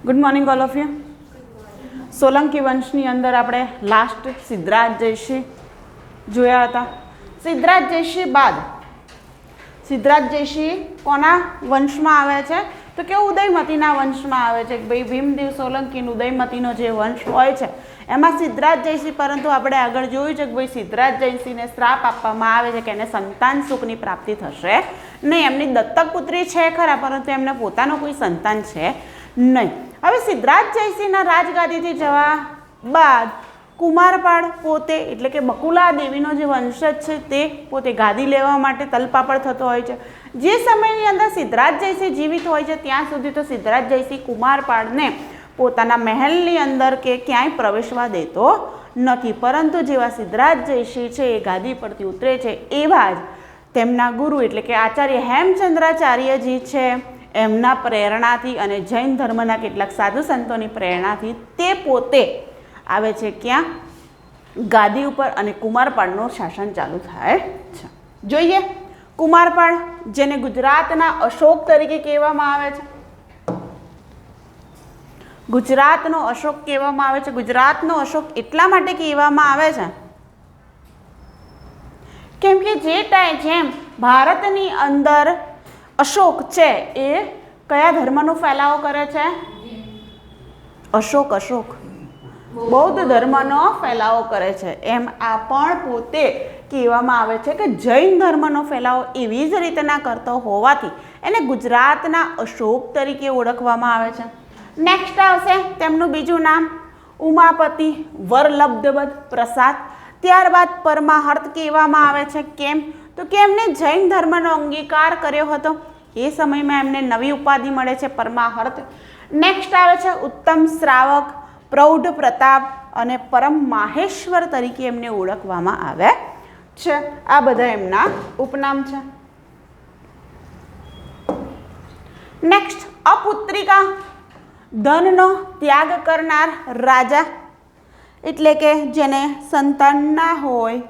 Good morning all of you. Solanki વંશની અંદર આપણે લાસ્ટ સિદ્ધરાજ જયસિંહ જોયા હતા. સિદ્ધરાજ જયસિંહ બાદ સિદ્ધરાજ જયસિંહ કોના વંશમાં આવે છે? તો કે ઉદયમતીના વંશમાં આવે છે. ભાઈ ભીમદેવ સોલંકી ઉદયમતીનો જે વંશ હોય છે એમાં સિદ્ધરાજ જયસિંહ, પરંતુ આપણે આગળ જોયું છે કે ભાઈ સિદ્ધરાજ જયસિંહને શ્રાપ આપવામાં આવે છે કે એને સંતાન સુખની પ્રાપ્તિ થશે નહીં. એમની દત્તક પુત્રી છે ખરા, પરંતુ એમને પોતાનો કોઈ સંતાન છે નહીં. હવે સિદ્ધરાજ જયસિંહના રાજગાદીથી જવા બાદ કુમારપાળ પોતે એટલે કે બકુલા દેવીનો જે વંશજ છે તે પોતે ગાદી લેવા માટે તલપાપડ થતો હોય છે. જે સમયની અંદર સિદ્ધરાજ જયસિંહ જીવિત હોય છે ત્યાં સુધી તો સિદ્ધરાજ જયસિંહ કુમારપાળને પોતાના મહેલની અંદર કે ક્યાંય પ્રવેશવા દેતો નથી. પરંતુ જેવા સિદ્ધરાજ જયસિંહ છે એ ગાદી પરથી ઉતરે છે એવા જ તેમના ગુરુ એટલે કે આચાર્ય હેમચંદ્રાચાર્યજી છે એમના પ્રેરણાથી અને જૈન ધર્મના કેટલાક સાધુ સંતોની પ્રેરણાથી તે પોતે આવે છે ક્યાં? ગાદી ઉપર, અને કુમારપાળનું શાસન ચાલુ થાય છે. જોઈએ કુમારપાળ, જેને ગુજરાતના અશોક તરીકે કહેવામાં આવે છે. ગુજરાતનો અશોક કહેવામાં આવે છે. ગુજરાતનો અશોક એટલા માટે કહેવામાં આવે છે કેમ કે જેમ ભારતની અંદર અશોક છે એ કયા ધર્મનો ફેલાવો કરે છે? અશોક બૌદ્ધ ધર્મનો ફેલાવો કરે છે. એમ આ પણ પોતે કહેવામાં આવે છે કે જૈન ધર્મનો ફેલાવો એવી જ રીતના કરતો હોવાથી એને ગુજરાતના અશોક તરીકે ઓળખવામાં આવે છે. નેક્સ્ટ આવશે તેમનું બીજું નામ ઉમાપતિ વરલબ્ધબદ પ્રસાદ. ત્યારબાદ પરમાહર્ત કહેવામાં આવે છે. કેમ? તો કે એમને જૈન ધર્મનો અંગીકાર કર્યો હતો. એ સમયમાં એમને નવી ઉપાધિ મળે છે પરમાહર્ત. નેક્સ્ટ આવે છે ઉત્તમ શ્રાવક, પ્રૌઢ પ્રતાપ અને પરમ માહેશ્વર તરીકે એમને ઓળખવામાં આવે છે. આ બધા એમના ઉપનામ છે. નેક્સ્ટ અપુત્રિકા, ધનનો ત્યાગ કરનાર રાજા, એટલે કે જેને સંતાન ના હોય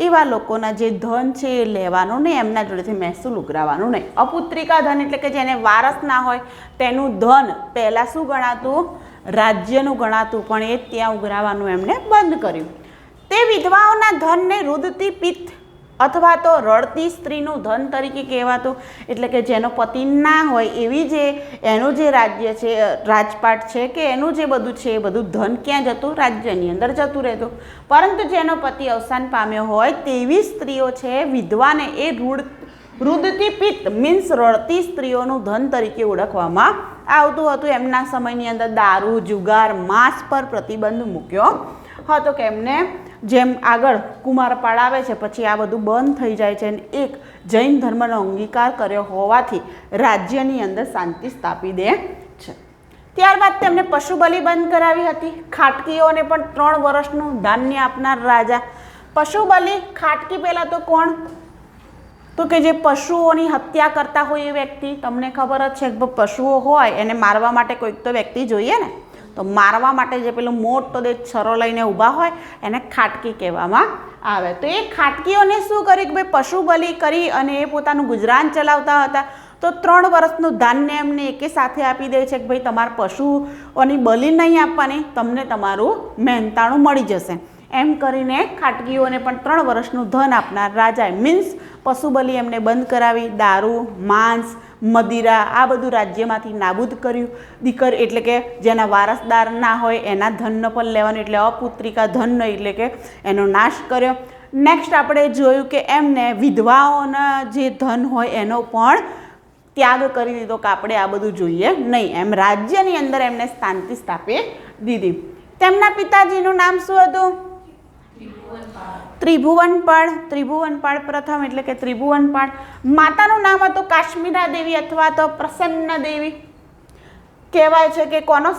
એવા લોકોના જે ધન છે એ લેવાનું નહીં, એમના જોડેથી મહેસૂલ ઉઘરાવવાનું નહીં. અપુત્રિકા ધન એટલે કે જેને વારસ ના હોય તેનું ધન પહેલાં શું ગણાતું? રાજ્યનું ગણાતું, પણ એ ત્યાં ઉઘરાવવાનું એમણે બંધ કર્યું. તે વિધવાઓના ધનને રુદતી પિત્ત અથવા તો રડતી સ્ત્રીનું ધન તરીકે કહેવાતું. એટલે કે જેનો પતિ ના હોય એવી જે એનું જે રાજ્ય છે, રાજપાટ છે કે એનું જે બધું છે એ બધું ધન ક્યાં જતું? રાજ્યની અંદર જતું રહેતું. પરંતુ જેનો પતિ અવસાન પામ્યો હોય તેવી સ્ત્રીઓ છે વિધવાને એ રુદતી પિત્ત મીન્સ રડતી સ્ત્રીઓનું ધન તરીકે ઓળખવામાં આવતું હતું. એમના સમયની અંદર દારૂ, જુગાર, માંસ પર પ્રતિબંધ મૂક્યો હતો કે એમને જેમ આગળ કુમારપાળ આવે છે પછી આ બધું બંધ થઈ જાય છે. અને એક જૈન ધર્મનો અંગીકાર કર્યો હોવાથી રાજ્યની અંદર શાંતિ સ્થાપી દે છે. ત્યારબાદ તેમને પશુ બલિ બંધ કરાવી હતી. ખાટકીઓને પણ 3 વર્ષનું ધાન્ય આપનાર રાજા. પશુ બલિ, ખાટકી પહેલાં તો કોણ? તો કે જે પશુઓની હત્યા કરતા હોય એ વ્યક્તિ. તમને ખબર જ છે કે પશુઓ હોય એને મારવા માટે કોઈક તો વ્યક્તિ જોઈએ ને, તો મારવા માટે જે પેલું મોટો દે છરો લઈને ઊભા હોય એને ખાટકી કહેવામાં આવે. તો એ ખાટકીઓને શું કર્યું કે ભાઈ પશુ બલિ કરી અને એ પોતાનું ગુજરાન ચલાવતા હતા. તો 3 વર્ષનું ધાન્ય એમને એકે સાથે આપી દે છે કે ભાઈ તમારે પશુઓની બલિ નહીં આપવાની, તમને તમારું મહેનતાણું મળી જશે. એમ કરીને ખાટકીઓને પણ 3 વર્ષનું ધન આપનાર રાજાએ મીન્સ પશુ બલિ એમને બંધ કરાવી. દારૂ, માંસ, મદિરા આ બધું રાજ્યમાંથી નાબૂદ કર્યું. દીકરી એટલે કે જેના વારસદાર ના હોય એના ધનનો પણ લેવાનું, એટલે અપુત્રિકા ધનનો એટલે કે એનો નાશ કર્યો. નેક્સ્ટ આપણે જોયું કે એમને વિધવાઓના જે ધન હોય એનો પણ ત્યાગ કરી દીધો કે આપણે આ બધું જોઈએ નહીં. એમ રાજ્યની અંદર એમને શાંતિ સ્થાપી દીધી. તેમના પિતાજીનું નામ શું હતું? ત્રિભુવનપાળ. ત્રિભુવનપાળ પ્રથમ એટલે કે ત્રિભુવનપાળ. માતાનું નામ હતું કાશ્મીરા દેવી અથવા તો પ્રસન્ન દેવી. કહેવાય છે કે કોનો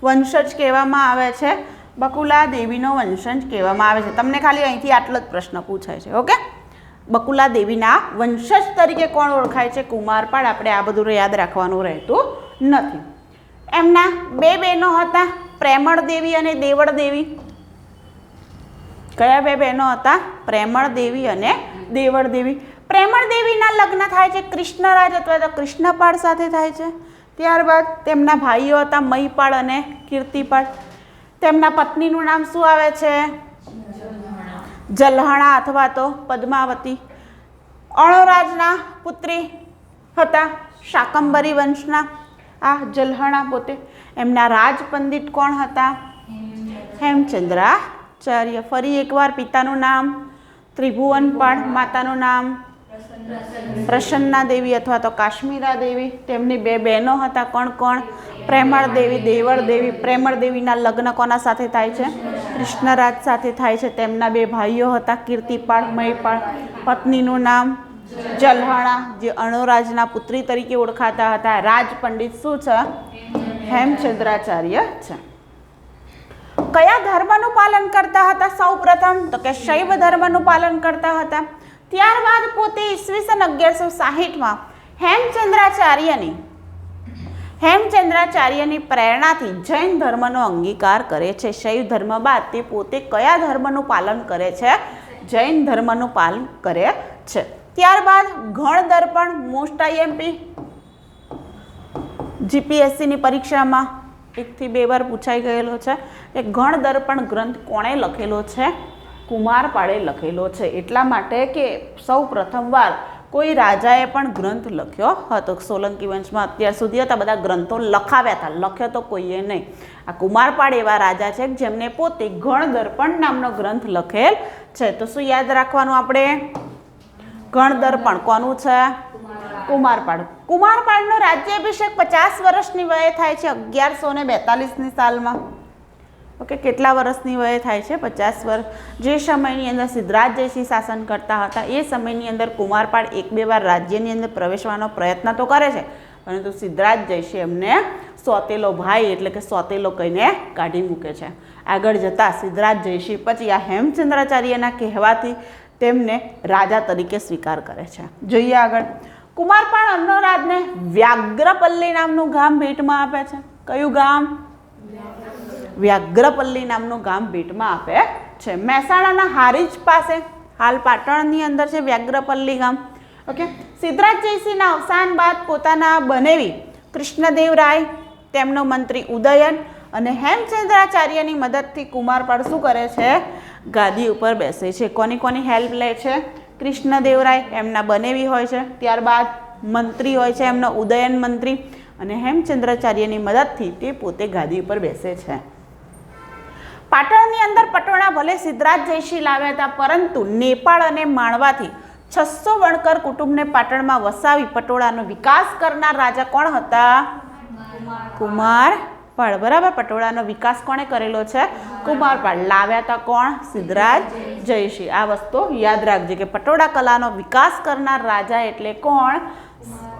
વંશજ કહેવામાં આવે છે? બકુલા દેવીનો વંશજ કહેવામાં આવે છે. તમને ખાલી અહીંથી આટલો જ પ્રશ્ન પૂછાય છે. ઓકે, બકુલા દેવીના વંશજ તરીકે કોણ ઓળખાય છે? કુમારપાળ. આપણે આ બધું યાદ રાખવાનું રહેતું નથી. એમના 2 બહેનો હતા, પ્રેમળ દેવી અને દેવળ દેવી. કયા 2 બહેનો હતા? પ્રેમળ દેવી અને દેવળ દેવી. પ્રેમળ દેવીના લગ્ન થાય છે કૃષ્ણરાજ અથવા તો કૃષ્ણપાળ સાથે થાય છે. ત્યારબાદ તેમના ભાઈઓ હતા મહિપાળ અને કીર્તિપાળ. તેમના પત્નીનું નામ શું આવે છે? જલ્હણા અથવા તો પદ્માવતી. અણોરાજના પુત્રી હતા શાકંભરી વંશના આ જલ્હણા પોતે. એમના રાજપંડિત કોણ હતા? હેમચંદ્રાચાર્ય. ફરી એકવાર પિતાનું નામ ત્રિભુવનપાળ, માતાનું નામ પ્રસન્ના દેવી અથવા તો કાશ્મીરા દેવી. તેમની બે બહેનો હતા કોણ કોણ? પ્રેમળ દેવી, દેવળ દેવી. પ્રેમળ દેવીના લગ્ન કોના સાથે થાય છે? કૃષ્ણરાજ સાથે થાય છે. તેમના બે ભાઈઓ હતા કીર્તિપાળ, મહિપાળ. પત્નીનું નામ જલ્હણા, જે અણોરાજના પુત્રી તરીકે ઓળખાતા હતા. રાજપંડિત શું છે? હેમચંદ્રાચાર્ય છે. કયા ધર્મનું પાલન કરતા હતા? સૌ પ્રથમ તો કે શૈવ ધર્મનું પાલન કરતા હતા. ત્યારબાદ પોતે ઈસવીસન 1160માં હેમચંદ્રાચાર્યની પ્રેરણાથી જૈન ધર્મનો અંગીકાર કરે છે. શૈવ ધર્મ બાદ તે પોતે કયા ધર્મનું પાલન કરે છે? જૈન ધર્મનું પાલન કરે છે. ત્યારબાદ ગણદર્પણ, મોસ્ટ આઈએમપી જીપીએસસીની પરીક્ષામાં 1 થી 2 વાર પૂછાઈ ગયેલો છે. એ ગણદર્પણ ગ્રંથ કોણે લખેલો છે? કુમારપાળે લખેલો છે. એટલા માટે કે સૌ પ્રથમવાર કોઈ રાજાએ પણ ગ્રંથ લખ્યો હતો. સોલંકી વંશમાં અત્યાર સુધી હતા બધા ગ્રંથો લખાવ્યા હતા, લખ્યો તો કોઈએ નહીં. આ કુમારપાળ એવા રાજા છે જેમને પોતે ગણદર્પણ નામનો ગ્રંથ લખેલ છે. તો શું યાદ રાખવાનું આપણે? ગણદર્પણ કોનું છે? કુમારપાળ. કુમારપાળનો રાજ્યાભિષેક 50 વર્ષની વયે થાય છે 1142ની સાલમાં. ઓકે, કેટલા વર્ષની વયે થાય છે? 50 વર્ષ. જે સમયની અંદર સિદ્ધરાજ જયસિંહ શાસન કરતા હતા એ સમયની અંદર કુમારપાળ 1-2 વાર રાજ્યની અંદર પ્રવેશવાનો પ્રયત્ન તો કરે છે, પરંતુ સિદ્ધરાજ જયસિંહ એમને સોતેલો ભાઈ એટલે કે સોતેલો કહીને કાઢી મૂકે છે. આગળ જતાં સિદ્ધરાજ જયસિંહ પછી આ હેમચંદ્રાચાર્યના કહેવાથી તેમને રાજા તરીકે સ્વીકાર કરે છે. જોઈએ આગળ. કુમારપાળ અન્નરાજને વ્યાઘ્રપલ્લી નામનું ગામ ભેટમાં આપે છે. કયું ગામ? વ્યાઘ્રપલ્લી નામનું ગામ ભેટમાં આપે છે. મહેસાણાના હારીજ પાસે, હાલ પાટણની અંદર છે વ્યાઘ્રપલ્લી ગામ. ઓકે. સિદ્ધરાજ જયસિંહના અવસાન બાદ પોતાના બનેવી કૃષ્ણદેવરાય, તેમનો મંત્રી ઉદયન અને હેમચંદ્રાચાર્યની મદદથી કુમારપાળ શું કરે છે? ગાદી ઉપર બેસે છે. કોની હેલ્પ લે છે? કૃષ્ણદેવરાય, એમના બનેવી હોય છે. ત્યારબાદ મંત્રી હોય છે એમનો ઉદયન મંત્રી, અને હેમચંદ્રાચાર્યની મદદથી તે પોતે ગાદી ઉપર બેસે છે. પાટણની અંદર પટોળા ભલે સિદ્ધરાજ જયસિંહ લાવ્યા હતા, પરંતુ નેપાળ અને માળવાથી 600 વણકર કુટુંબને પાટણમાં વસાવી પટોળાનો વિકાસ કરનાર રાજા કોણ હતા? કુમારપાળ. બરાબર. પટોળાનો વિકાસ કોણે કરેલો છે? કુમારપાળ. લાવ્યા હતા કોણ? સિદ્ધરાજ જયસિંહ. આ વસ્તુ યાદ રાખજે કે પટોળા કલાનો વિકાસ કરનાર રાજા એટલે કોણ?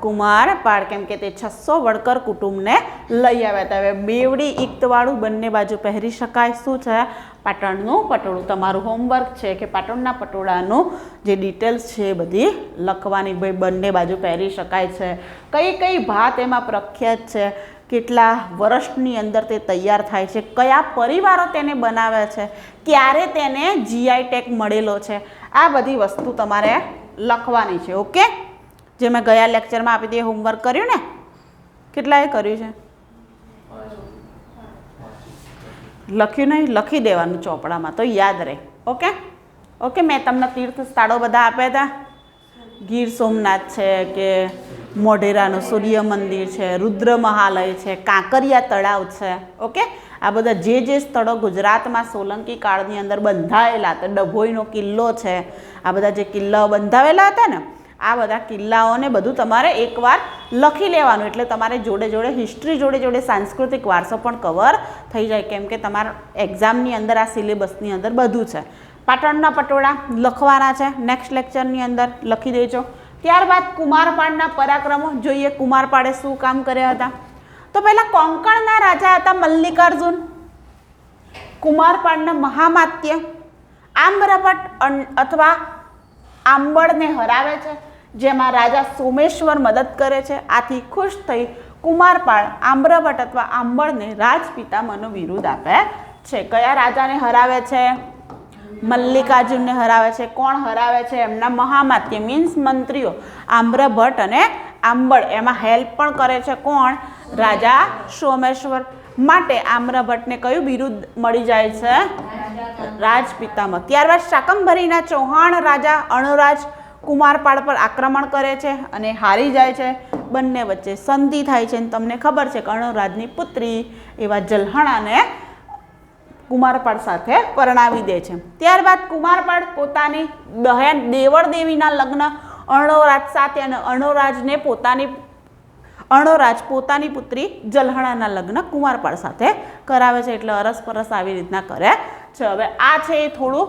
કુમારપાળ. કેમ કે તે 600 વણકર કુટુંબને લઈ આવ્યા હતા. હવે બેવડી ઇક્તવાળું બંને બાજુ પહેરી શકાય. શું છે? પાટણનું પટોળું. તમારું હોમવર્ક છે કે પાટણના પટોળાનું જે ડિટેલ્સ છે એ બધી લખવાની. ભાઈ બંને બાજુ પહેરી શકાય છે, કઈ કઈ ભાત એમાં પ્રખ્યાત છે, કેટલા વર્ષની અંદર તે તૈયાર થાય છે, કયા પરિવારો તેને બનાવે છે, ક્યારે તેને જીઆઈ ટેગ મળેલો છે, આ બધી વસ્તુ તમારે લખવાની છે. ઓકે. જે મેં ગયા લેક્ચરમાં આપી દઈએ હોમવર્ક કર્યું ને? કેટલાએ કર્યું છે? લખ્યું નહીં? લખી દેવાનું ચોપડામાં તો યાદ રહે. ઓકે. ઓકે. મેં તમને તીર્થ સ્થળો બધા આપ્યા હતા. ગીર સોમનાથ છે, કે મોઢેરાનું સૂર્ય મંદિર છે, રુદ્ર મહાલય છે, કાંકરિયા તળાવ છે. ઓકે. આ બધા જે સ્થળો ગુજરાતમાં સોલંકી કાળની અંદર બંધાયેલા હતા, ડભોઈનો કિલ્લો છે, આ બધા જે કિલ્લાઓ બંધાવેલા હતા ને, આ બધા કિલ્લાઓને બધું તમારે એકવાર લખી લેવાનું. એટલે તમારે જોડે જોડે હિસ્ટ્રી જોડે સાંસ્કૃતિક વારસો પણ કવર થઈ જાય. કેમ કે તમારા એક્ઝામની અંદર આ સિલેબસની અંદર બધું છે. પાટણના પટોળા લખવાના છે, નેક્સ્ટ લેક્ચરની અંદર લખી દેજો. ત્યારબાદ કુમારપાળના પરાક્રમો જોઈએ. કુમારપાળે શું કામ કર્યા હતા? તો પહેલા કોંકણના રાજા હતા મલ્લિકાર્જુન. કુમારપાળના મહામાત્ય આમ્રભટ્ટ અથવા આંબળને હરાવે છે, જેમાં રાજા સોમેશ્વર મદદ કરે છે. આથી ખુશ થઈ કુમારપાળ આમ્રભટ્ટ અથવા આંબળને રાજપિતામહનો બિરુદ આપે છે. કયા રાજાને હરાવે છે? મલ્લિકાર્જુનને હરાવે છે. કોણ હરાવે છે? એમના મહામાત્ય મીન્સ મંત્રીઓ આમ્રભટ્ટ અને આંબળ. એમાં હેલ્પ પણ કરે છે કોણ? રાજા સોમેશ્વર. માટે આમ્રભટ્ટને કયું બિરુદ મળી જાય છે? રાજપિતામહ. ત્યારબાદ શાકંભરીના ચૌહાણ રાજા અણુરાજ કુમારપાળ પર આક્રમણ કરે છે અને હારી જાય છે. બંને વચ્ચે સંધિ થાય છે. તમને ખબર છે કે અણુરાજની પુત્રી એવા જલ્હણાને કુમારપાળ સાથે પરણાવી દે છે. ત્યારબાદ કુમારપાળ પોતાની બહેન દેવળ દેવીના લગ્ન અણોરાજ સાથે અને અણોરાજ પોતાની પુત્રી જલ્હણાના લગ્ન કુમારપાળ સાથે કરાવે છે. એટલે અરસપરસ આવી રીતના કરે છે. હવે આ છે એ થોડું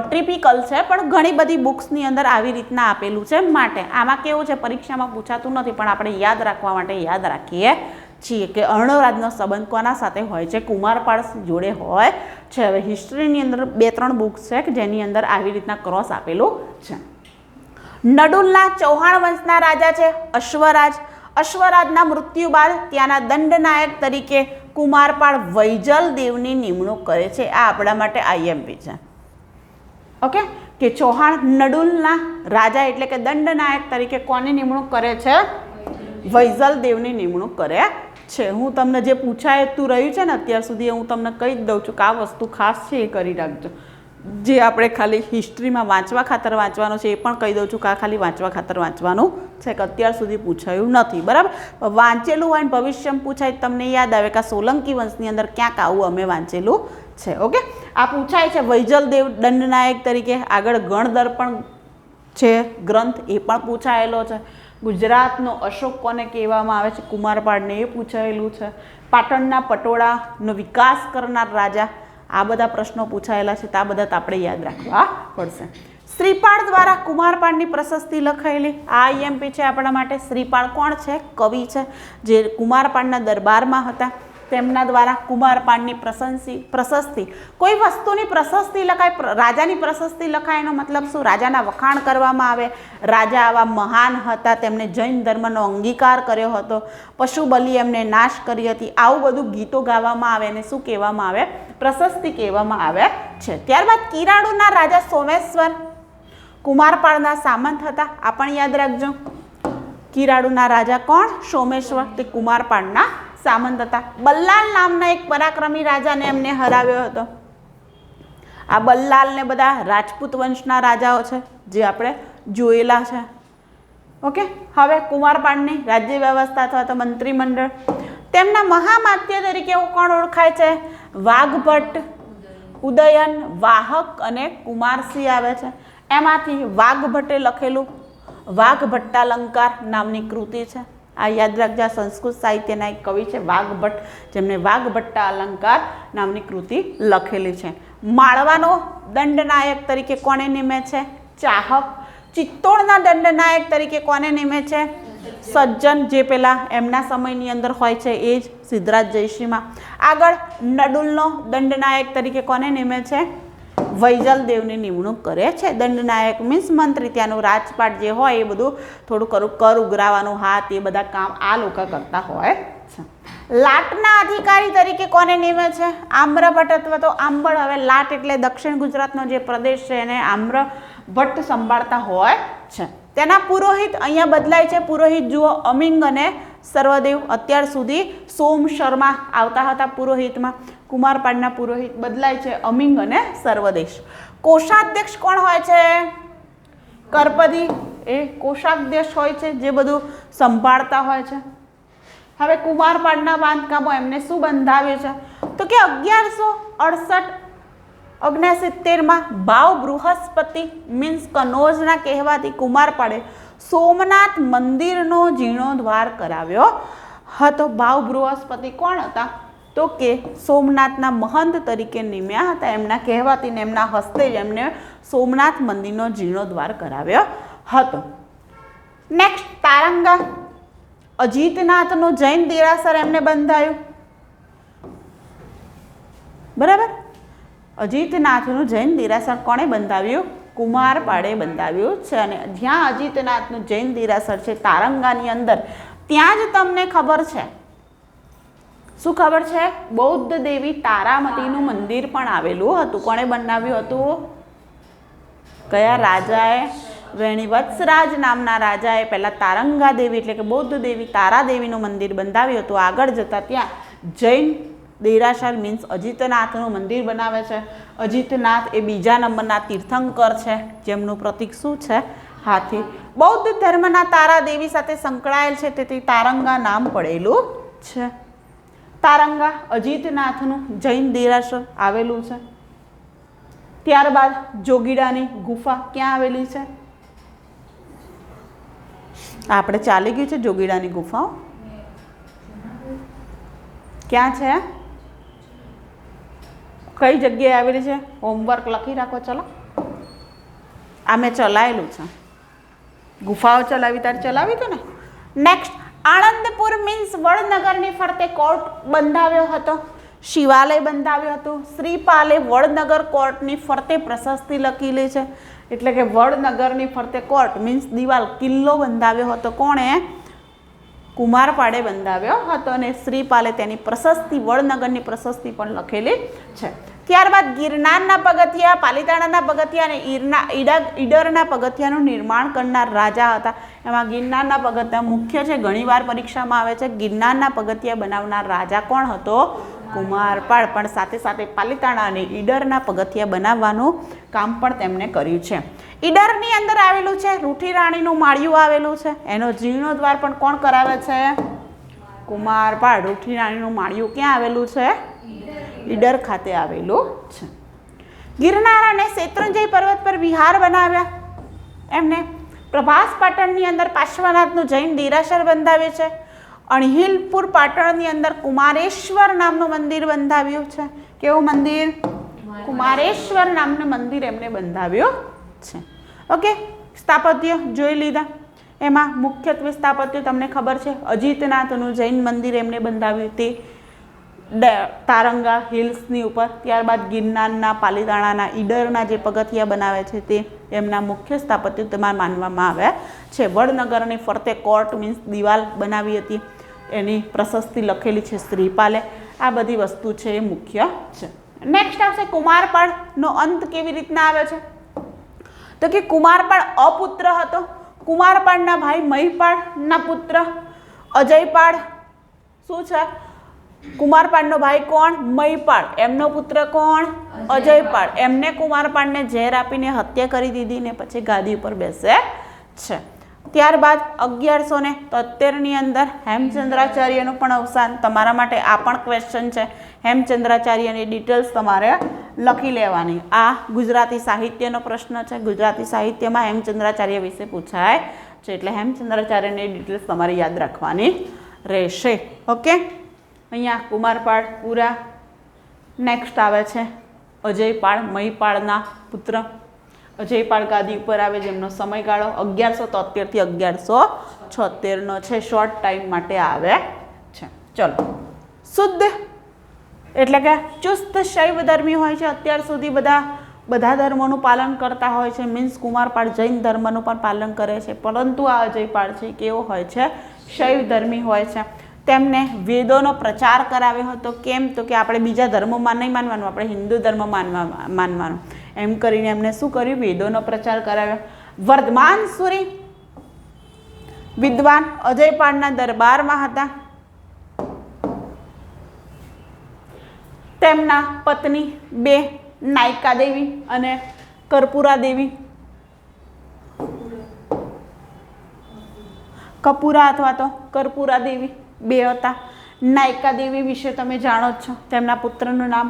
ટ્રિપિકલ છે, પણ ઘણી બધી બુક્સની અંદર આવી રીતના આપેલું છે. માટે આમાં કેવું છે, પરીક્ષામાં પૂછાતું નથી, પણ આપણે યાદ રાખવા માટે યાદ રાખીએ છીએ કે અણોરાજનો સંબંધ કોના સાથે હોય છે? કુમારપાળ જોડે હોય છે. હવે હિસ્ટ્રીની અંદર 2-3 બુક્સ છે કે જેની અંદર આવી રીતના ક્રોસ આપેલું છે. નડુલના ચૌહાણ વંશના રાજા છે અશ્વરાજ. અશ્વરાજના મૃત્યુ બાદ ત્યાંના દંડનાયક તરીકે કુમારપાળ વૈજલ દેવની નિમણૂક કરે છે. આ આપણા માટે આઈએમપી છે. ઓકે, કે ચૌહાણ નડુલના રાજા એટલે કે દંડનાયક તરીકે કોની નિમણૂક કરે છે? વૈજલ દેવની નિમણૂક કરે છે. હું તમને જે પૂછાતું રહ્યું છે ને અત્યાર સુધી, હું તમને કહી જ દઉં છું કે આ વસ્તુ ખાસ છે, એ કરી રાખજો. જે આપણે ખાલી હિસ્ટ્રીમાં વાંચવા ખાતર વાંચવાનું છે એ પણ કહી દઉં છું કે આ ખાલી વાંચવા ખાતર વાંચવાનું છે, કે અત્યાર સુધી પૂછાયું નથી. બરાબર, વાંચેલું હોય ને ભવિષ્યમાં પૂછાય તમને યાદ આવે કે સોલંકી વંશની અંદર ક્યાંક આવું અમે વાંચેલું છે. ઓકે, આ પૂછાય છે વૈજલ દેવ દંડનાયક તરીકે. આગળ ગણદર્પણ છે ગ્રંથ, એ પણ પૂછાયેલો છે. ગુજરાતનો અશોક કોને કહેવામાં આવે છે? કુમારપાળને, એ પૂછાયેલું છે. પાટણના પટોળાનો વિકાસ કરનાર રાજા, આ બધા પ્રશ્નો પૂછાયેલા છે. તો આ બધા આપણે યાદ રાખવા પડશે. શ્રીપાળ દ્વારા કુમારપાળની પ્રશસ્તિ લખાયેલી, આ આઈએમપી છે આપણા માટે. શ્રીપાળ કોણ છે? કવિ છે, જે કુમારપાળના દરબારમાં હતા. તેમના દ્વારા કુમારપાળની પ્રશસ્તિ, કોઈ વસ્તુની પ્રશસ્તિ લખાય, રાજાની પ્રશસ્તિ લખાય એનો મતલબ શું? રાજાના વખાણ કરવામાં આવે. રાજા આવા મહાન હતા, તેમણે જૈન ધર્મનો અંગીકાર કર્યો હતો, પશુ બલિ એમને નાશ કરી હતી, આવું બધું ગીતો ગાવામાં આવે અને શું કહેવામાં આવે? પ્રશસ્તિ કહેવામાં આવે છે. ત્યારબાદ કિરાડુના રાજા સોમેશ્વર કુમારપાળના સામંત હતા. આ પણ યાદ રાખજો. કિરાડુના રાજા કોણ? સોમેશ્વર, તે કુમારપાળના સામંત હતા. બલ્લાલ નામના એક પરાક્રમી રાજાને એમને હરાવ્યો હતો. આ બલ્લાલ ને બધા રાજપૂત વંશના રાજાઓ છે, જે આપણે જોયેલા છે. ઓકે, હવે કુમારપાળની રાજ્ય વ્યવસ્થા અથવા તો મંત્રીમંડળ, તેમના મહામાત્ય તરીકે કોણ ઓળખાય છે? વાઘભટ્ટ, ઉદયન, વાહક અને કુમારસિંહ આવે છે. એમાંથી વાઘભટ્ટે લખેલું વાઘભટ્ટાલંકાર નામની કૃતિ છે. આ યાદ રાખજો. સંસ્કૃત સાહિત્યના એક કવિ છે વાઘભટ્ટ, જેમને વાઘભટ્ટાલંકાર નામની કૃતિ લખેલી છે. માળવાનો દંડનાયક તરીકે કોને નિમે છે? ચાહક. ચિત્તોડના દંડનાયક તરીકે કોને નિમે છે? સજ્જન, જે પેલા એમના સમયની અંદર હોય છે એ જ, સિદ્ધરાજ જયસિંહમાં. આગળ નડુલનો દંડનાયક તરીકે કોને નિમે છે? વૈજલ દેવની નિમણૂક કરે છે. દંડનાયક મીન્સ મંત્રી, ત્યાંનું રાજપાટ જે હોય એ બધું થોડું કર ઉઘરાવાનું, હાથ, એ બધા કામ આ લોકો કરતા હોય છે. લાટના અધિકારી તરીકે કોને નિમે છે? આમ્રભટ્ટ અથવા તો આંબળ. હવે લાટ એટલે દક્ષિણ ગુજરાતનો જે પ્રદેશ છે એને આમ્રભટ્ટ સંભાળતા હોય છે. તેના પુરોહિત અહીંયા બદલાય છે. પુરોહિત જુઓ, અમિંગ અને સર્વદેવ. અત્યાર સુધી સોમ શર્મા આવતા હતા પુરોહિતમાં. કુમારપાળના પુરોહિત બદલાય છે, અમિંગ અને સર્વદેશ. કોષાધ્યક્ષ કોણ હોય છે? કરપદી, એ કોષાધ્યક્ષ હોય છે, જે બધું સંભાળતા હોય છે. હવે કુમારપાળના બાંધકામો એમને શું બંધાવ્યું છે? તો કે 1168-69માં ભાવ બૃહસ્પતિ મીન્સ કનોજના કહેવાથી કુમારપાળે સોમનાથ મંદિરનો જીર્ણોદ્ધાર કરાવ્યો હતો. ભાવ બૃહસ્પતિ કોણ હતા? તો કે સોમનાથના મહંત તરીકે નિમ્યા હતા. એમના કહેવાથી ને એમના હસ્તે જ એમને સોમનાથ મંદિરનો જીર્ણોદ્ધાર કરાવ્યો હતો. નેક્સ્ટ, તારંગા. અજીતનાથનું જૈન દેરાસર એમને બંધાયું. બરાબર, અજીતનાથનું જૈન દેરાસર કોણે બંધાવ્યું? કુમારપાળે બંધાવ્યું છે. અને જ્યાં અજીતનાથનું જૈન દેરાસર છે તારંગાની અંદર, ત્યાં જ તમને ખબર છે, શું ખબર છે? બૌદ્ધ દેવી તારામતીનું મંદિર પણ આવેલું હતું. કોણે બનાવ્યું હતું? કયા રાજાએ? વેણી વત્સરાજ નામના રાજાએ પહેલાં તારંગા દેવી એટલે કે બૌદ્ધ દેવી તારા દેવીનું મંદિર બંધાવ્યું હતું. આગળ જતાં ત્યાં જૈન દેરાસર મીન્સ અજીતનાથનું મંદિર બનાવે છે. અજીતનાથ એ બીજા નંબરના તીર્થંકર છે, જેમનું પ્રતીક શું છે? હાથી. બૌદ્ધ ધર્મના તારા દેવી સાથે સંકળાયેલ છે, તેથી તારંગા નામ પડેલું છે. તારંગા અજીતનાથનું જૈન દેરાસર આવેલું છે. ત્યારબાદ જોગીડાની ગુફા ક્યાં આવેલી છે? આપણે ચાલી ગયું છે જોગીડાની ગુફાઓ ક્યાં છે? કઈ જગ્યાએ આવેલી છે? હોમવર્ક લખી રાખો. ચલો, આ મેં ચલાવેલું છે. ગુફાઓ ચલાવી તારે ચલાવી હતું ને. નેક્સ્ટ, આણંદપુર મીન્સ વડનગરની ફરતે કોર્ટ બંધાવ્યો હતો. શિવાલય બંધાવ્યું હતું. શ્રીપાલે વડનગર કોર્ટની ફરતે પ્રશસ્તિ લખેલી છે, એટલે કે વડનગરની ફરતે કોર્ટ મીન્સ દિવાલ કિલ્લો બંધાવ્યો હતો. કોણે? કુમારપાળે બંધાવ્યો હતો અને શ્રીપાલે તેની પ્રશસ્તિ વડનગરની પ્રશસ્તિ પણ લખેલી છે. ત્યારબાદ ગિરનારના પગથિયા, પાલીતાણાના પગથિયા અને ઈડરના પગથિયાનું નિર્માણ કરનાર રાજા હતા. એમાં ગિરનારના પગથિયા મુખ્ય છે, ઘણીવાર પરીક્ષામાં આવે છે. ગિરનારના પગથિયા બનાવનાર રાજા કોણ હતો? કુમારપાળ. પણ સાથે સાથે પાલીતાણા અને ઈડરના પગથિયા બનાવવાનું કામ પણ તેમણે કર્યું છે. ઈડરની અંદર આવેલું છે રૂઠી રાણીનું માળિયું આવેલું છે. એનો જીર્ણોદ્વાર પણ કોણ કરાવે છે? કુમારપાળ. રૂઠી રાણીનું માળિયું ક્યાં આવેલું છે? ઈડર ખાતે આવેલું છે. ગિરનાર અને શેત્રુંજય પર્વત પર વિહાર બનાવ્યા એમને. પ્રભાસ પાટણની અંદર પાર્શ્વનાથનું જૈન દેરાસર બંધાવ્યું છે. અણહિલપુર પાટણની અંદર કુમારેશ્વર નામનું મંદિર બંધાવ્યું છે. કેવું મંદિર? કુમારેશ્વર નામનું મંદિર એમણે બંધાવ્યું છે. ઓકે, સ્થાપત્ય જોઈ લીધા. એમાં મુખ્યત્વે સ્થાપત્ય તમને ખબર છે, અજીતનાથનું જૈન મંદિર એમણે બંધાવ્યું તે તારંગા હિલ્સની ઉપર. ત્યારબાદ ગિરનારના, પાલીતાણાના, ઈડરના જે પગથિયા બનાવે છે તે એમના મુખ્ય સ્થાપત્ય તેમાં માનવામાં આવ્યા છે. વડનગરની ફરતે કોર્ટ મીન્સ દિવાલ બનાવી હતી, એની પ્રશસ્તિ લખેલી છે શ્રીપાલે. આ બધી વસ્તુ છે એ મુખ્ય છે. નેક્સ્ટ આવશે કુમારપાળનો અંત કેવી રીતના આવે છે? તો કે કુમારપાળ અપુત્ર હતો. કુમારપાળના ભાઈ મહિપાળના પુત્ર અજયપાળ શું છે? કુમારપાળનો ભાઈ કોણ? મહિપાળ. એમનો પુત્ર કોણ? અજયપાળ. એમને કુમારપાળને ઝેર આપીને હત્યા કરી દીધી ને પછી ગાદી ઉપર બેસે છે. ત્યારબાદ 1173ની અંદર હેમચંદ્રાચાર્યનું પણ અવસાન. તમારા માટે આ પણ ક્વેશ્ચન છે. હેમચંદ્રાચાર્યની ડિટેલ્સ તમારે લખી લેવાની. આ ગુજરાતી સાહિત્યનો પ્રશ્ન છે. ગુજરાતી સાહિત્યમાં હેમચંદ્રાચાર્ય વિશે પૂછાય છે, એટલે હેમચંદ્રાચાર્યની ડિટેલ્સ તમારે યાદ રાખવાની રહેશે. ઓકે, અહીંયા કુમારપાળ પૂરા. નેક્સ્ટ આવે છે અજયપાળ, મહિપાળના પુત્ર. અજયપાળ ગાદી ઉપર આવે, જેમનો સમયગાળો 1173 થી 1176નો છે. શોર્ટ ટાઈમ માટે આવે છે. ચલો, શુદ્ધ એટલે કે ચુસ્ત શૈવ ધર્મી હોય છે. અત્યાર સુધી બધા ધર્મોનું પાલન કરતા હોય છે. મીન્સ કુમારપાળ જૈન ધર્મનું પણ પાલન કરે છે, પરંતુ આ અજયપાળ છે કેવો હોય છે? શૈવ ધર્મી હોય છે. તેમને વેદોનો પ્રચાર કરાવ્યો હતો. કેમ? તો કે આપણે બીજા ધર્મોમાં નહીં માનવાનું, આપણે હિન્દુ ધર્મ માનવાનું. એમ કરીને એમને શું કર્યું? વેદોનો પ્રચાર કરાવ્યો. વર્ધમાન સુરી વિદ્વાન અજયપાળના દરબારમાં હતા. તેમના પત્ની બે નાયકા દેવી અને કર્પૂરા દેવી, કપૂરા અથવા તો કર્પૂરા દેવી બે હતા. નાયકા દેવી વિશે તમે જાણો જ છો. તેમના પુત્રનું નામ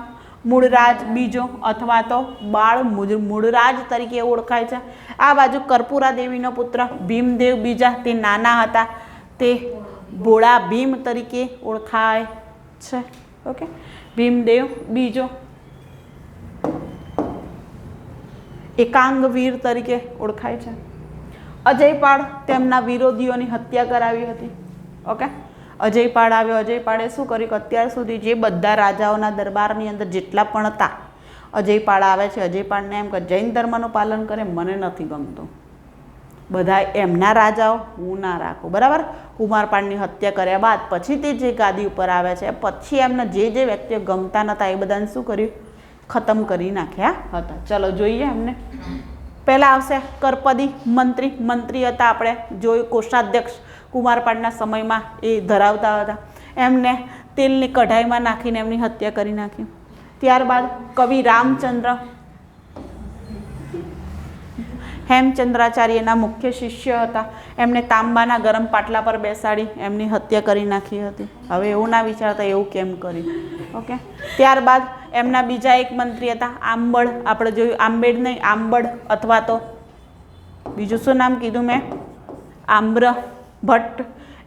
મૂળરાજ બીજો અથવા તો બાળ મૂળરાજ તરીકે ઓળખાય છે. આ બાજુ કર્પૂરા દેવીનો પુત્ર ભીમદેવ બીજા, તે નાના હતા, તે ભોળા ભીમ તરીકે ઓળખાય છે. ઓકે, ભીમદેવ બીજો એકાંગવીર તરીકે ઓળખાય છે. અજયપાળ તેમના વિરોધીઓની હત્યા કરાવી હતી. ઓકે, અજયપાળ આવ્યો. અજયપાળે શું કર્યું કે અત્યાર સુધી જે બધા રાજાઓના દરબારની અંદર જેટલા પણ હતા, અજયપાળ આવે છે. અજયપાળને એમ કે જૈન ધર્મનું પાલન કરે, મને નથી ગમતું, બધા એમના રાજાઓ હું ના રાખું. બરાબર. કુમારપાળની હત્યા કર્યા બાદ પછી તે જે ગાદી ઉપર આવે છે, પછી એમને જે વ્યક્તિઓ ગમતા નહોતા એ બધાને શું કર્યું? ખતમ કરી નાખ્યા હતા. ચલો જોઈએ એમને. પહેલાં આવશે કરપદી મંત્રી. મંત્રી હતા, આપણે જોયું કોષાધ્યક્ષ કુમારપાળના સમયમાં એ ધરાવતા હતા. એમને તેલની કઢાઈમાં નાખીને એમની હત્યા કરી નાખી. ત્યારબાદ કવિ રામચંદ્ર હેમચંદ્રાચાર્યના મુખ્ય શિષ્ય હતા. એમને તાંબાના ગરમ પાટલા પર બેસાડી એમની હત્યા કરી નાખી હતી. હવે એવું ના વિચારતા એવું કેમ કર્યું. ઓકે. ત્યારબાદ એમના બીજા એક મંત્રી હતા આંબળ. આપણે જોયું આંબેડ નહીં, આંબળ અથવા તો બીજું શું નામ કીધું મેં, આમ્ર ભટ્ટ.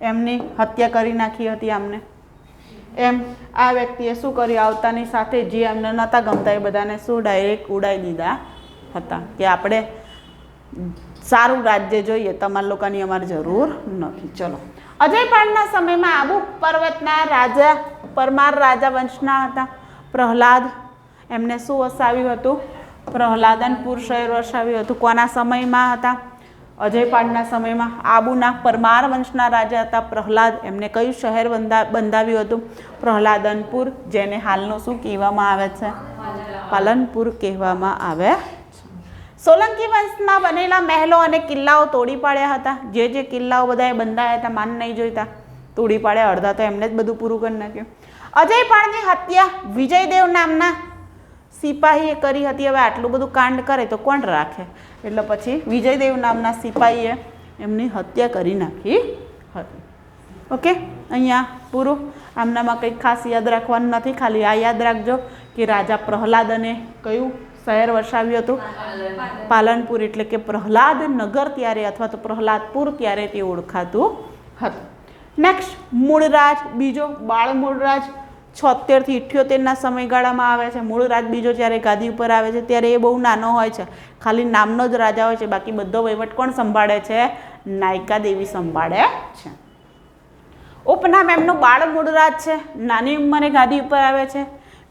એમની હત્યા કરી નાખી હતી આમને. એમ આ વ્યક્તિએ શું કર્યું, આવતાની સાથે જે એમને નહોતા ગમતા એ બધાને શું ડાયરેક્ટ ઉડાવી દીધા હતા કે આપણે સારું રાજ્ય જોઈએ, તમારા લોકોની અમારે જરૂર નથી. ચલો, અજયપાળના સમયમાં આબુ પર્વતના રાજા પરમાર રાજા વંશના હતા પ્રહલાદ. એમને શું વસાવ્યું હતું, પ્રહલાદનપુર શહેર વસાવ્યું હતું. કોના સમયમાં હતા, અજયપાળના સમયમાં. આબુના પરમાર વંશના રાજા હતા પ્રહલાદ. એમને કયું શહેર બંધાવ્યું હતું, પ્રહલાદનપુર, જેને હાલનું શું કહેવામાં આવે છે, પાલનપુર કહેવામાં આવે. સોલંકી વંશમાં બનેલા મહેલો અને કિલ્લાઓ તોડી પાડ્યા હતા. જે કિલ્લાઓ બધાએ બંધાયા હતા, માન નહીં જોઈતા, તોડી પાડ્યા. અડધા તો એમને જ બધું પૂરું કરી નાખ્યું. અજયપાળની હત્યા વિજયદેવ નામના સિપાહીએ કરી હતી. હવે આટલું બધું કાંડ કરે તો કોણ રાખે, એટલે પછી વિજયદેવ નામના સિપાહીએ એમની હત્યા કરી નાખી હતી. ઓકે, અહીંયા પૂરું. આમનામાં કંઈક ખાસ યાદ રાખવાનું નથી, ખાલી આ યાદ રાખજો કે રાજા પ્રહલાદને કયું શહેર વસાવ્યું હતું, પાલનપુર. એટલે કે પ્રહલાદ નગર ત્યારે અથવા તો પ્રહલાદપુર ત્યારે તે ઓળખાતું હતું. નેક્સ્ટ મૂળરાજ બીજો, બાળ મૂળરાજ 76 થી 78ના સમયગાળામાં આવે છે. મૂળરાજ બીજો જ્યારે ગાદી ઉપર આવે છે ત્યારે એ બહુ નાનો હોય છે, ખાલી નામનો જ રાજા હોય છે. બાકી બધો વહીવટ કોણ સંભાળે છે, નાયકા દેવી સંભાળે છે. ઉપનામ એમનું બાળ મૂળરાજ છે. નાની ઉંમરે ગાદી ઉપર આવે છે.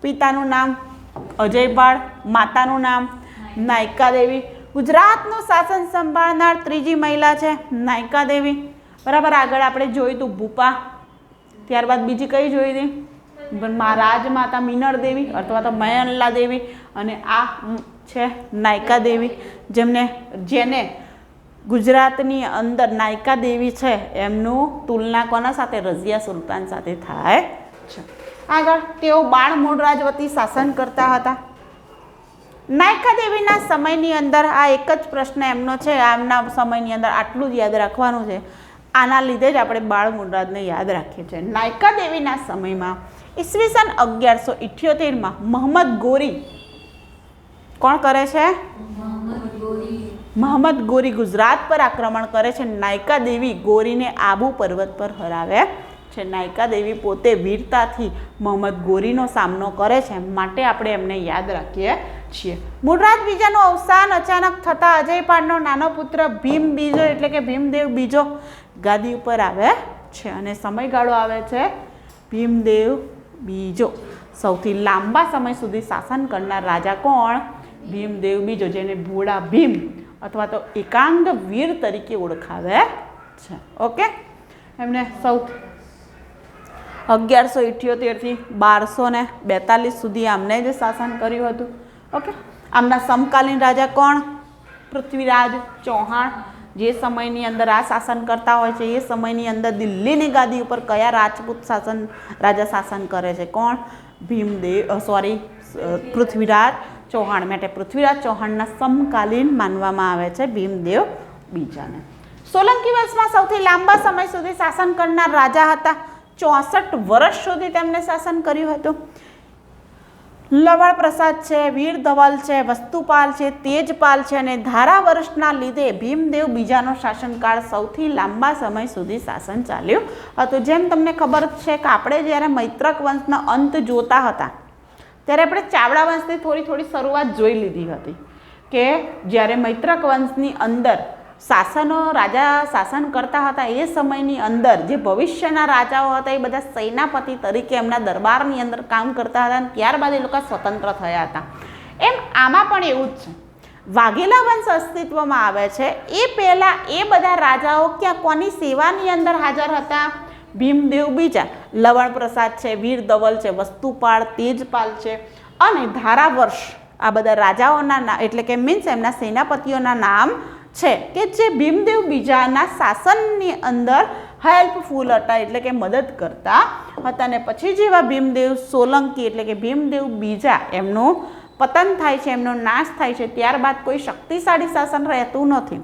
પિતાનું નામ અજયપાળ, માતાનું નામ નાયકા દેવી. ગુજરાતનું શાસન સંભાળનાર ત્રીજી મહિલા છે નાયકા દેવી. બરાબર. આગળ આપણે જોયું હતું ભૂપા. ત્યારબાદ બીજી કઈ જોઈ હતી, રાજમાતા મિનળ દેવી અથવા તો મયનલા દેવી. અને આ છે નાયકા દેવી, જેને ગુજરાતની અંદર નાયકા દેવી છે એમનું તુલના કોના સાથે, રઝિયા સુલતાન સાથે થાય છે. આગળ તેઓ બાળ મૂળરાજવતી શાસન કરતા હતા. નાયકા દેવીના સમયની અંદર આ એક જ પ્રશ્ન એમનો છે, આમના સમયની અંદર આટલું જ યાદ રાખવાનું છે. આના લીધે જ આપણે બાળ મૂળરાજને યાદ રાખીએ છીએ. નાયકા દેવીના સમયમાં ઈસવીસન 1178માં મોહમ્મદ ગોરી કોણ કરે છે, મોહમ્મદ ગોરી ગુજરાત પર આક્રમણ કરે છે. નાયકા દેવી ગોરીને આબુ પર્વત પર હરાવે છે. નાયકા દેવી પોતે વીરતાથી મોહમ્મદ ગોરીનો સામનો કરે છે, માટે આપણે એમને યાદ રાખીએ છીએ. મૂળરાજ બીજાનું અવસાન અચાનક થતાં અજયપાળનો નાનો પુત્ર ભીમ બીજો એટલે કે ભીમદેવ બીજો ગાદી ઉપર આવે છે. અને સમયગાળો આવે છે ભીમદેવ બીજો. સૌથી લાંબા સમય સુધી શાસન કરનાર રાજા કોણ, ભીમદેવ બીજો, જેને ભોળા ભીમ અથવા તો એકાંગ વીર તરીકે ઓળખાવે છે. ઓકે, એમને સૌથી 1178 થી 1242 સુધી આમને જ શાસન કર્યું હતું. ઓકે, આમના સમકાલીન રાજા કોણ, પૃથ્વીરાજ ચૌહાણ. જે સમયની અંદર આ શાસન કરતા હોય છે એ સમયની અંદર દિલ્હીની ગાદી ઉપર કયા રાજપૂત રાજા શાસન કરે છે, કોણ, પૃથ્વીરાજ ચૌહાણ. માટે પૃથ્વીરાજ ચૌહાણના સમકાલીન માનવામાં આવે છે ભીમદેવ બીજાને. સોલંકી વંશમાં સૌથી લાંબા સમય સુધી શાસન કરનાર રાજા હતા. 64 વર્ષ સુધી તેમણે શાસન કર્યું હતું. લવણ પ્રસાદ છે, વીર ધવલ છે, વસ્તુપાલ છે, તેજપાલ છે અને ધારા વર્ષના લીધે ભીમદેવ બીજાનો શાસનકાળ સૌથી લાંબા સમય સુધી શાસન ચાલ્યું હતું. જેમ તમને ખબર છે કે આપણે જ્યારે મૈત્રક વંશનો અંત જોતા હતા ત્યારે આપણે ચાવડા વંશની થોડી શરૂઆત જોઈ લીધી હતી કે જ્યારે મૈત્રક વંશની અંદર રાજા શાસન કરતા હતા એ સમયની અંદર જે ભવિષ્યના રાજાઓ હતા એ બધા સેનાપતિ તરીકે એમના દરબારની અંદર કામ કરતા હતા અને ત્યારબાદ એ લોકો સ્વતંત્ર થયા હતા. એમ આમાં પણ એવું જ છે. વાઘેલા વંશ અસ્તિત્વમાં આવે છે એ પહેલાં એ બધા રાજાઓ ક્યાં કોની સેવાની અંદર હાજર હતા, ભીમદેવ બીજા, લવણ પ્રસાદ છે, વીર ધવલ છે, વસ્તુપાળ, તેજપાલ છે અને ધારા વર્ષ આ બધા રાજાઓના એટલે કે મીન્સ એમના સેનાપતિઓના નામ છે કે જે ભીમદેવ બીજાના શાસનની અંદર હેલ્પફુલ હતા એટલે કે મદદ કરતા હતા. અને પછી જેવા ભીમદેવ સોલંકી એટલે કે ભીમદેવ બીજા એમનું પતન થાય છે, એમનો નાશ થાય છે, ત્યારબાદ કોઈ શક્તિશાળી શાસન રહેતું નથી.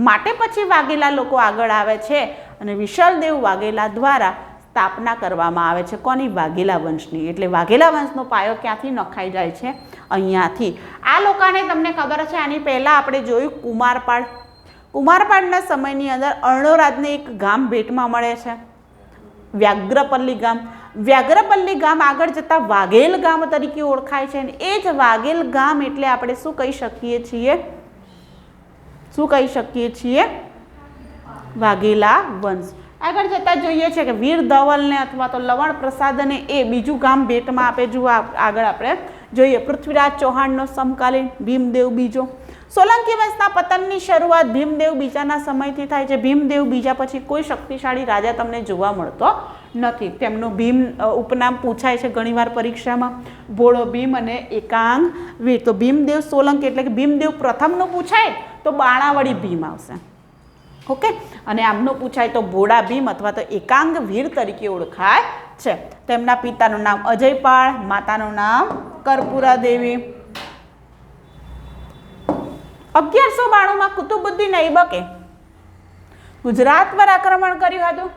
માટે પછી વાઘેલા લોકો આગળ આવે છે અને વિશાલદેવ વાઘેલા દ્વારા સ્થાપના કરવામાં આવે છે. કોની? વાઘેલા વંશની. એટલે વાઘેલા વંશનો પાયો ક્યાંથી નખાઈ જાય છે? અહીંયાથી. આ લોકોને તમને ખબર છે, આની પહેલાં આપણે જોયું કુમારપાળ. કુમારપાળના સમયની અંદર અર્ણોરાજને એક ગામ ભેટમાં મળે છે, વ્યાઘ્રપલ્લી ગામ. વ્યાઘ્રપલ્લી ગામ આગળ જતાં વાઘેલ ગામ તરીકે ઓળખાય છે. અને એ જ વાઘેલ ગામ એટલે આપણે શું કહી શકીએ છીએ? શું કહી શકીએ છીએ? વાઘેલા વંશ. આગળ જતાં જોઈએ છે કે વીર ધવલને અથવા તો લવણ પ્રસાદને એ બીજું ગામ ભેટમાં આપે. જુઓ આગળ આપણે જોઈએ પૃથ્વીરાજ ચૌહાણનો સમકાલીન ભીમદેવ બીજો. સોલંકી વંશના પતનની શરૂઆત ભીમદેવ બીજાના સમયથી થાય છે. ભીમદેવ બીજા પછી કોઈ શક્તિશાળી રાજા તમને જોવા મળતો નથી. તેમનું ભીમ ઉપનામ પૂછાય છે ઘણીવાર પરીક્ષામાં, ભોળો ભીમ અને એકાંગ વીર. તો ભીમદેવ સોલંકી એટલે કે ભીમદેવ પ્રથમનું પૂછાય તો બાણાવળી ભીમ આવશે. ઓકે. અને આમનું પૂછાય તો ભોળા ભીમ અથવા તો એકાંગ વીર તરીકે ઓળખાય છે. તેમના પિતાનું નામ અજયપાળ, માતાનું નામ કર્પૂરા દેવી. 1192માં કુતુબુદ્દીન ઐબકે ગુજરાત પર આક્રમણ કર્યું હતું.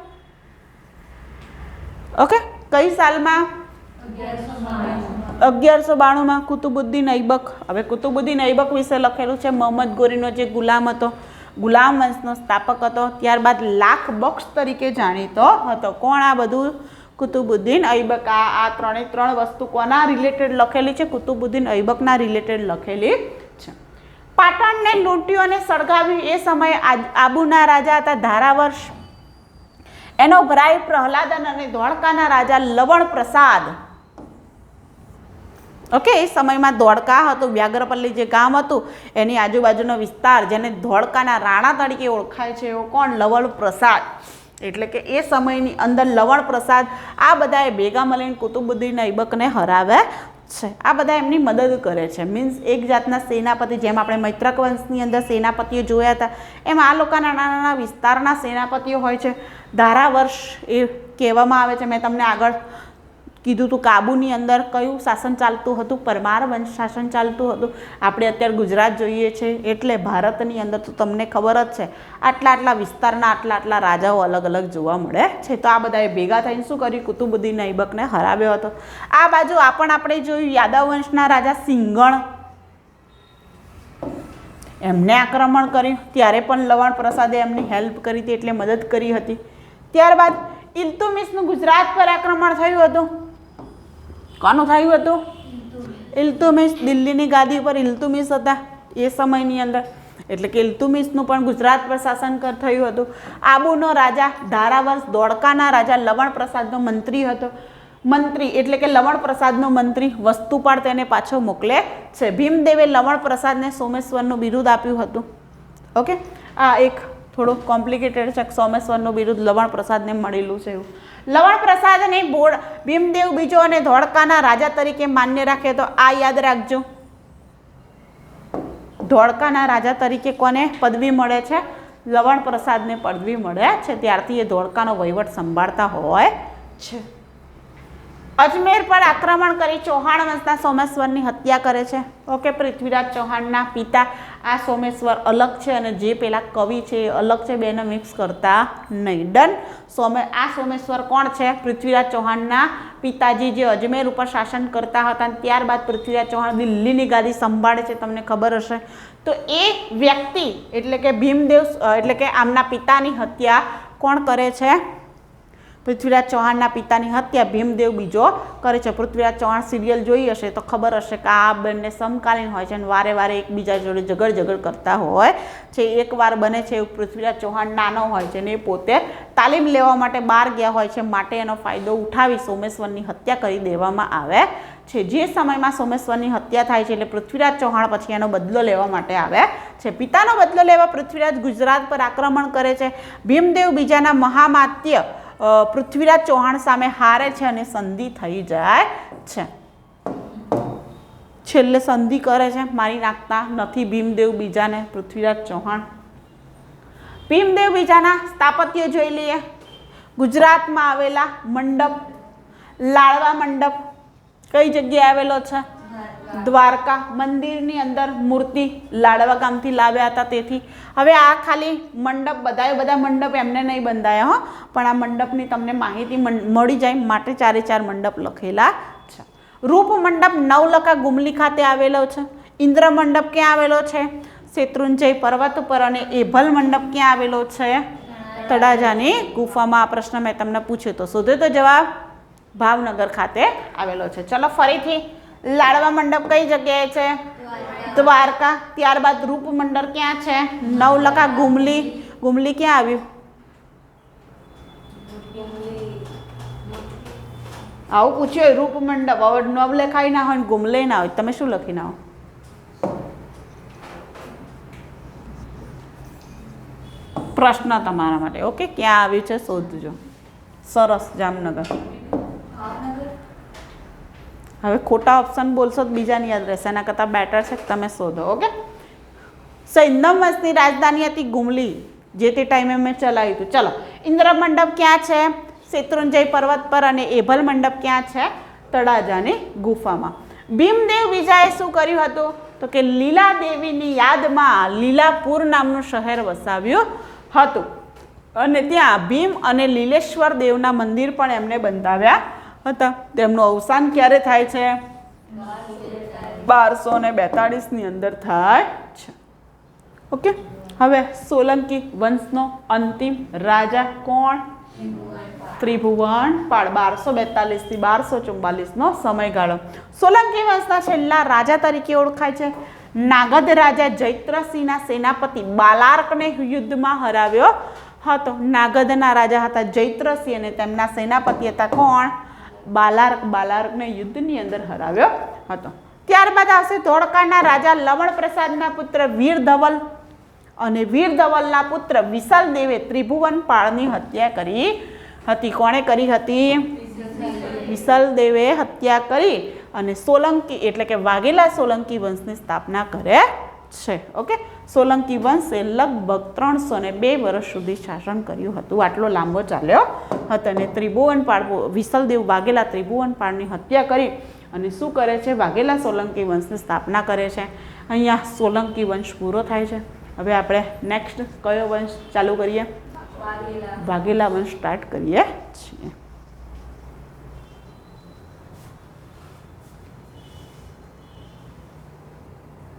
ઓકે. કઈ સાલમાં? 1192માં કુતુબુદ્દીન ઐબક. હવે કુતુબુદ્દીન ઐબક વિશે લખેલું છે. મોહમ્મદ ગોરીનો જે ગુલામ હતો, ગુલામ વંશનો સ્થાપક હતો, ત્યારબાદ લાખ બક્ષ તરીકે જાણીતો હતો. કોણ આ બધું? કુતુબુદ્દીન ઐબક. આ ત્રણ વસ્તુ કોના રિલેટેડ લખેલી છે? કુતુબુદ્દીન ઐબકના રિલેટેડ લખેલી છે. પાટણને લૂંટ્યું અને સળગાવ્યું એ સમયે આબુના રાજા હતા ધારાવર્ષ. એનો ભરાઈ પ્રહલાદન અને ધોળકાના રાજા લવણ પ્રસાદ. ઓકે. એ સમયમાં ધોળકા હતું, વ્યાઘ્રપલ્લી જે ગામ હતું એની આજુબાજુનો વિસ્તાર જેને ધોળકાના રાણા તરીકે ઓળખાય છે એવો કોણ? લવણ પ્રસાદ. એટલે કે એ સમયની અંદર લવણ પ્રસાદ આ બધાએ ભેગા મળીને કુતુબુદ્દીન ઐબકને હરાવે છે. આ બધા એમની મદદ કરે છે. મીન્સ એક જાતના સેનાપતિ, જેમ આપણે મૈત્રક વંશની અંદર સેનાપતિઓ જોયા હતા એમ આ લોકોના નાના નાના વિસ્તારના સેનાપતિઓ હોય છે. ધારાવર્ષ એ કહેવામાં આવે છે. મેં તમને આગળ કીધું હતું કાબુની અંદર કયું શાસન ચાલતું હતું? પરમાર વંશ શાસન ચાલતું હતું. આપણે અત્યારે ગુજરાત જોઈએ છે એટલે ભારતની અંદર તો તમને ખબર જ છે આટલા વિસ્તારના આટલા રાજાઓ અલગ અલગ જોવા મળે છે. તો આ બધાએ ભેગા થઈને શું કર્યું? કુતુબુદ્દીન ઐબકને હરાવ્યો હતો. આ બાજુ આપણે જોયું યાદવ વંશના રાજા સિંઘણ, એમને આક્રમણ કર્યું. ત્યારે પણ લવણ પ્રસાદે એમની હેલ્પ કરી હતી એટલે મદદ કરી હતી. ત્યારબાદ ઇલ્તુમિશનું ગુજરાત પર આક્રમણ થયું હતું. કોનું થયું હતું? ઇલ્તુમિશ. દિલ્હીની ગાદી પર ઇલ્તુમિશ હતા એ સમયની અંદર. એટલે કે ઇલ્તુમિશનું પણ ગુજરાત પર શાસન થયું હતું. આબુનો રાજા ધારાવર્ષ, ધોળકાના રાજા લવણ પ્રસાદનો મંત્રી હતો. મંત્રી એટલે કે લવણ પ્રસાદનો મંત્રી વસ્તુપાળ તેને પાછો મોકલે છે. ભીમદેવે લવણ પ્રસાદને સોમેશ્વરનું બિરુદ આપ્યું હતું. ઓકે. આ એક થોડું કોમ્પ્લિકેટેડ છે. સોમેશ્વરનું બિરુદ લવણ પ્રસાદને મળેલું છે એવું. લવણ પ્રસાદને ભીમદેવ બીજો અને ધોળકાના રાજા તરીકે માન્ય રાખે તો આ યાદ રાખજો. ધોળકાના રાજા તરીકે કોને પદવી મળે છે? લવણ પ્રસાદને પદવી મળે છે. ત્યારથી એ ધોળકાનો વહીવટ સંભાળતા હોય છે. અજમેર પર આક્રમણ કરી ચૌહાણ વંશના સોમેશ્વરની હત્યા કરે છે. ઓકે. પૃથ્વીરાજ ચૌહાણના પિતા. આ સોમેશ્વર અલગ છે અને જે પેલા કવિ છે એ અલગ છે. બેને મિક્સ કરતા નહીં. ડન. આ સોમેશ્વર કોણ છે? પૃથ્વીરાજ ચૌહાણના પિતાજી જે અજમેર ઉપર શાસન કરતા હતા. ત્યારબાદ પૃથ્વીરાજ ચૌહાણ દિલ્હીની ગાદી સંભાળે છે. તમને ખબર હશે. તો એ વ્યક્તિ એટલે કે ભીમદેવ એટલે કે આમના પિતાની હત્યા કોણ કરે છે? પૃથ્વીરાજ ચૌહાણના પિતાની હત્યા ભીમદેવ બીજો કરે છે. પૃથ્વીરાજ ચૌહાણ સિરિયલ જોઈ હશે તો ખબર હશે કે આ બંને સમકાલીન હોય છે અને વારે વારે એકબીજા જોડે ઝઘડ કરતા હોય છે. એકવાર બને છે એવું પૃથ્વીરાજ ચૌહાણ નાનો હોય છે ને એ પોતે તાલીમ લેવા માટે બહાર ગયા હોય છે, માટે એનો ફાયદો ઉઠાવી સોમેશ્વરની હત્યા કરી દેવામાં આવે છે. જે સમયમાં સોમેશ્વરની હત્યા થાય છે એટલે પૃથ્વીરાજ ચૌહાણ પછી એનો બદલો લેવા માટે આવે છે. પિતાનો બદલો લેવા પૃથ્વીરાજ ગુજરાત પર આક્રમણ કરે છે. ભીમદેવ બીજાના મહામાત્ય પૃથ્વીરાજ ચૌહાણ સામે હારે છે અને સંધિ થઈ જાય છે. છેલ્લે સંધિ કરે છે, મારી નાખતા નથી ભીમદેવ બીજાને, પૃથ્વીરાજ ચૌહાણ. ભીમદેવ બીજાના સ્થાપત્ય જોઈ લઈએ. ગુજરાતમાં આવેલા મંડપ, લાડવા મંડપ કઈ જગ્યાએ આવેલો છે? દ્વારકા. મંદિરની અંદર મૂર્તિ લાડવા ગામથી લાવ્યા હતા તેથી. હવે આ ખાલી મંડપ બધા મંડપ એમને નહીં બંધાયા હો, પણ આ મંડપની તમને માહિતી મળી જાય માટે 4 મંડપ લખેલા છે. રૂપ મંડપ નવલખા ગુમલી ખાતે આવેલો છે. ઇન્દ્ર મંડપ ક્યાં આવેલો છે? શેત્રુંજય પર્વત પર. અને એભલ મંડપ ક્યાં આવેલો છે? તળાજાની ગુફામાં. આ પ્રશ્ન મેં તમને પૂછ્યો તો શોધો તો જવાબ ભાવનગર ખાતે આવેલો છે. ચલો ફરીથી, લાડવા મંડપ કઈ જગ્યાએ છે? દ્વારકા. ત્યારબાદ રૂપ મંડપ ક્યાં છે? નવલખા ગુમલી. ગુમલી ક્યાં આવ્યું? આવું પૂછ્યું રૂપ મંડપ. હવે નવલખાઈ ના હોય, ગુમલે ના હોય, તમે શું લખી ના હો? પ્રશ્ન તમારા માટે. ઓકે, ક્યાં આવ્યું છે શોધજો. સરસ, જામનગર. હવે ખોટા ઓપ્શન બોલશો તો બીજાની યાદ રહેશે, એના કરતાં બેટર છે કે તમે શોધો. ઓકે, સૈંધવ વંશની રાજધાની હતી ગુમલી, જે તે ટાઈમે મેં ચલાવ્યું હતું. ચલો, ઇન્દ્ર મંડપ ક્યાં છે? શેત્રુંજય પર્વત પર. અને એભલ મંડપ ક્યાં છે? તળાજાની ગુફામાં. ભીમદેવ બીજાએ શું કર્યું હતું? તો કે લીલા દેવીની યાદમાં લીલાપુર નામનું શહેર વસાવ્યું હતું. અને ત્યાં ભીમ અને લીલેશ્વર દેવના મંદિર પણ એમને બંધાવ્યા હતા. તેમનું અવસાન ક્યારે થાય છે? 1242ની અંદર થાય છે. ઓકે, હવે સોલંકી વંશનો અંતિમ રાજા કોણ? ત્રિભુવનપાળ. 1242 થી 1244નો સમયગાળો. સોલંકી વંશના છેલ્લા રાજા તરીકે ઓળખાય છે. નાગદ રાજા જૈત્રસિંહના સેનાપતિ બાલાર્કને યુદ્ધમાં હરાવ્યો હતો. નાગદના રાજા હતા જૈત્રસિંહ અને તેમના સેનાપતિ હતા કોણ? બાલાર્ક. બાલાર્કને યુદ્ધની અંદર હરાવ્યો હતો. ત્યારબાદ આવશે ધોળકાના રાજા લવણ પ્રસાદના પુત્ર વીરધવલ. અને વીરધવલના પુત્ર વિશાલ દેવે ત્રિભુવનપાળની હત્યા કરી હતી. કોણે કરી હતી? વિશાલ દેવે હત્યા કરી અને સોલંકી એટલે કે વાઘેલા સોલંકી વંશની સ્થાપના કરે છે. ઓકે, સોલંકી વંશે લગભગ 302 વર્ષ સુધી શાસન કર્યું હતું. આટલો લાંબો ચાલ્યો હતો. અને ત્રિભુવનપાળ વિશાલદેવ વાઘેલા ત્રિભુવનપાળની હત્યા કરી અને શું કરે છે? વાઘેલા સોલંકી વંશની સ્થાપના કરે છે. અહીંયા સોલંકી વંશ પૂરો થાય છે. હવે આપણે નેક્સ્ટ કયો વંશ ચાલુ કરીએ? વાઘેલા વંશ સ્ટાર્ટ કરીએ છીએ.